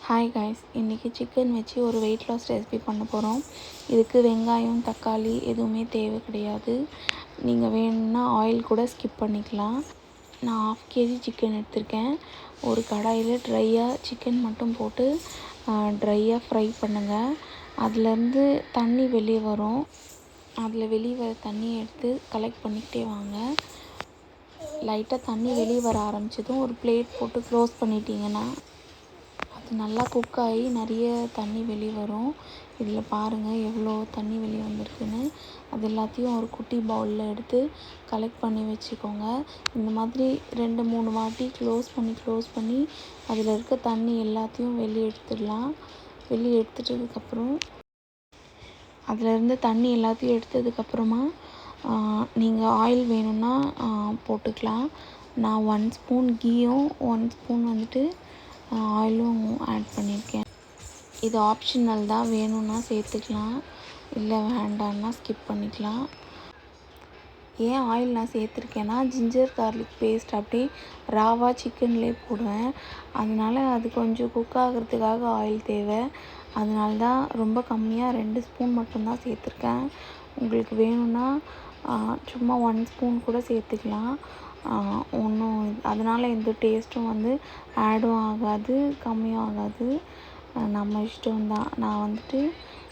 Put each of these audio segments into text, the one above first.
Hi guys, இன்றைக்கி chicken வச்சு ஒரு வெயிட் லாஸ் ரெசிபி பண்ண போகிறோம். இதுக்கு வெங்காயம், தக்காளி எதுவுமே தேவை கிடையாது. நீங்கள் வேணும்னா ஆயில் கூட ஸ்கிப் பண்ணிக்கலாம். நான் 1/2 kg சிக்கன் எடுத்திருக்கேன். ஒரு கடாயில் ட்ரையாக சிக்கன் மட்டும் போட்டு ட்ரையாக ஃப்ரை பண்ணுங்கள். அதுலேருந்து தண்ணி வெளியே வரும். அதில் வெளியே வர தண்ணியை எடுத்து கலெக்ட் பண்ணிக்கிட்டே வாங்க. லைட்டாக தண்ணி வெளியே வர ஆரம்பித்ததும் ஒரு பிளேட் போட்டு க்ளோஸ் பண்ணிட்டீங்கன்னா அது நல்லா குக் ஆகி நிறைய தண்ணி வெளியே வரும். இதில் பாருங்கள் எவ்வளோ தண்ணி வெளியே வந்திருக்குன்னு. அது எல்லாத்தையும் ஒரு குட்டி பவுலில் எடுத்து கலெக்ட் பண்ணி வச்சுக்கோங்க. இந்த மாதிரி 2-3 வாட்டி க்ளோஸ் பண்ணி அதில் இருக்க தண்ணி எல்லாத்தையும் வெளியே எடுத்துடலாம். வெளியே எடுத்துட்டதுக்கப்புறம் அதிலேருந்து தண்ணி எல்லாத்தையும் எடுத்ததுக்கப்புறமா நீங்கள் ஆயில் வேணும்னா போட்டுக்கலாம். நான் 1 ஸ்பூன் கீயும் 1 ஸ்பூன் ஆயிலும் ஆட் பண்ணியிருக்கேன். இது ஆப்ஷனல் தான், வேணும்னா சேர்த்துக்கலாம், இல்லை வேண்டான்னா ஸ்கிப் பண்ணிக்கலாம். ஏன் ஆயில் நான் சேர்த்துருக்கேன்னா ஜிஞ்சர் கார்லிக் பேஸ்ட் அப்படியே ராவாக சிக்கன்லேயே போடுவேன். அதனால் அது கொஞ்சம் குக் ஆகிறதுக்காக ஆயில் தேவை. அதனால தான் ரொம்ப கம்மியாக 2 ஸ்பூன் மட்டும்தான் சேர்த்துருக்கேன். உங்களுக்கு வேணும்னா சும்மா 1 ஸ்பூன் கூட சேர்த்துக்கலாம். ஒன்றும் அதனால் எந்த டேஸ்ட்டும் ஆடும் ஆகாது, கம்மியும் ஆகாது. நம்ம இஷ்டம்தான். நான்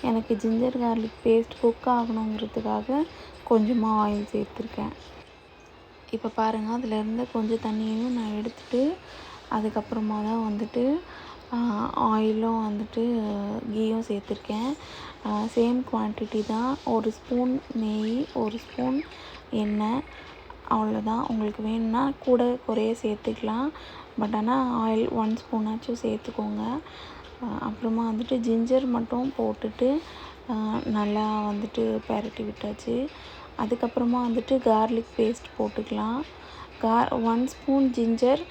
எனக்கு ஜிஞ்சர் கார்லிக் பேஸ்ட் குக் ஆகணுங்கிறதுக்காக கொஞ்சமாக ஆயில் சேர்த்துருக்கேன். இப்போ பாருங்கள், அதிலேருந்து கொஞ்சம் தண்ணியையும் நான் எடுத்துகிட்டு அதுக்கப்புறமா தான் ஆயிலும் கீயும் சேர்த்துருக்கேன். சேம் குவான்டிட்டி தான். 1 ஸ்பூன் நெய், 1 ஸ்பூன் எண்ணெய், அவ்வளோதான். உங்களுக்கு வேணும்னா கூட குறைய சேர்த்துக்கலாம். பட் ஆனால் ஆயில் 1 ஸ்பூனாச்சும் சேர்த்துக்கோங்க. அப்புறமா ஜிஞ்சர் மட்டும் போட்டுட்டு நல்லா பெரட்டி விட்டாச்சு. அதுக்கப்புறமா கார்லிக் பேஸ்ட் போட்டுக்கலாம். 1 spoon ginger,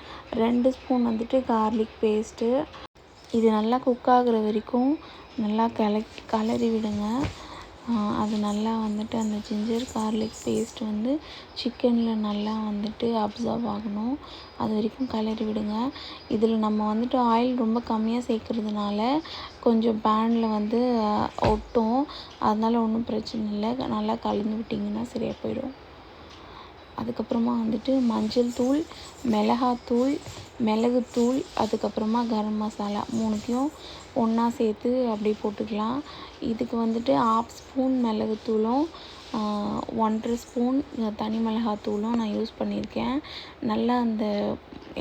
2 spoon garlic paste. இது நல்லா குக் ஆகிற வரைக்கும் நல்லா கிளறி விடுங்க. அது நல்லா அந்த ஜிஞ்சர் கார்லிக் பேஸ்ட் சிக்கனில் நல்லா அப்சர்வ் ஆகணும். அது வரைக்கும் கிளறி விடுங்க. இதில் நம்ம ஆயில் ரொம்ப கம்மியாக சேர்க்குறதுனால கொஞ்சம் பேனில் ஒட்டும். அதனால் ஒன்றும் பிரச்சனை இல்லை. நல்லா கலந்து விட்டிங்கன்னா சரியாக போயிடும். அதுக்கப்புறமா மஞ்சள் தூள், மிளகாத்தூள், மிளகுத்தூள், அதுக்கப்புறமா கரம் மசாலா 3த்தையும் ஒன்றா சேர்த்து அப்படியே போட்டுக்கலாம். இதுக்கு 1/2 ஸ்பூன் மிளகுத்தூளும் 1/2 ஸ்பூன் தனி மிளகாத்தூளும் நான் யூஸ் பண்ணியிருக்கேன். நல்லா அந்த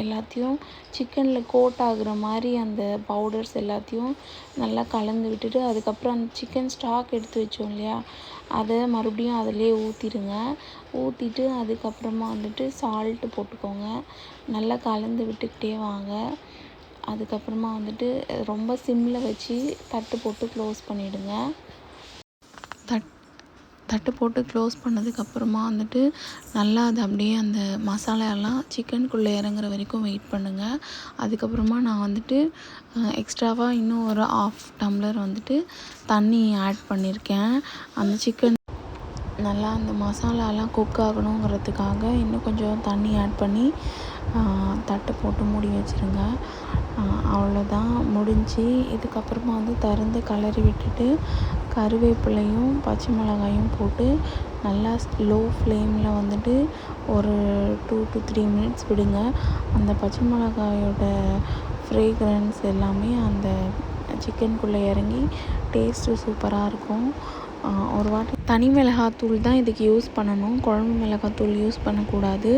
எல்லாத்தையும் சிக்கனில் கோட் ஆகுற மாதிரி அந்த பவுடர்ஸ் எல்லாத்தையும் நல்லா கலந்து விட்டுட்டு அதுக்கப்புறம் அந்த சிக்கன் ஸ்டாக் எடுத்து வச்சோம் இல்லையா, அதை மறுபடியும் அதிலே ஊற்றிடுங்க. ஊற்றிட்டு அதுக்கப்புறமா சால்ட்டு போட்டுக்கோங்க. நல்லா கலந்து விட்டுக்கிட்டே வாங்க. அதுக்கப்புறமா ரொம்ப சிம்மில் வச்சு தட்டு போட்டு க்ளோஸ் பண்ணிவிடுங்க. தட்டு போட்டு க்ளோஸ் பண்ணதுக்கப்புறமா நல்லா அது அப்படியே அந்த மசாலாலாம் சிக்கனுக்குள்ளே இறங்குற வரைக்கும் வெயிட் பண்ணுங்கள். அதுக்கப்புறமா நான் எக்ஸ்ட்ராவாக இன்னும் ஒரு 1/2 டம்ளர் தண்ணி ஆட் பண்ணியிருக்கேன். அந்த சிக்கன் நல்லா அந்த மசாலாலாம் குக் ஆகணுங்கிறதுக்காக இன்னும் கொஞ்சம் தண்ணி ஆட் பண்ணி தட்டை போட்டு மூடி வச்சுருங்க. அவ்வளோதான், முடிஞ்சு. இதுக்கப்புறமா திறந்து கிளறி விட்டுட்டு கருவேப்பிலையும் பச்சை மிளகாயும் போட்டு நல்லா லோ ஃப்ளேமில் ஒரு 2 to 3 மினிட்ஸ் விடுங்க. அந்த பச்சை மிளகாயோட ஃப்ரேக்ரன்ஸ் எல்லாமே அந்த சிக்கனுக்குள்ளே இறங்கி டேஸ்ட்டு சூப்பராக இருக்கும். ஒரு வாட்டி தனி மிளகாத்தூள் தான் இதுக்கு யூஸ் பண்ணணும், குழம்பு மிளகாத்தூள் யூஸ் பண்ணக்கூடாது.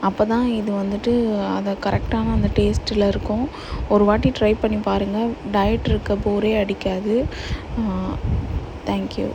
அப்போ தான் இது அதை கரெக்டான அந்த டேஸ்ட்டில் இருக்கும். ஒரு வாட்டி ட்ரை பண்ணி பாருங்கள், டயட் இருக்க போரே அடிக்காது. தேங்க்யூ.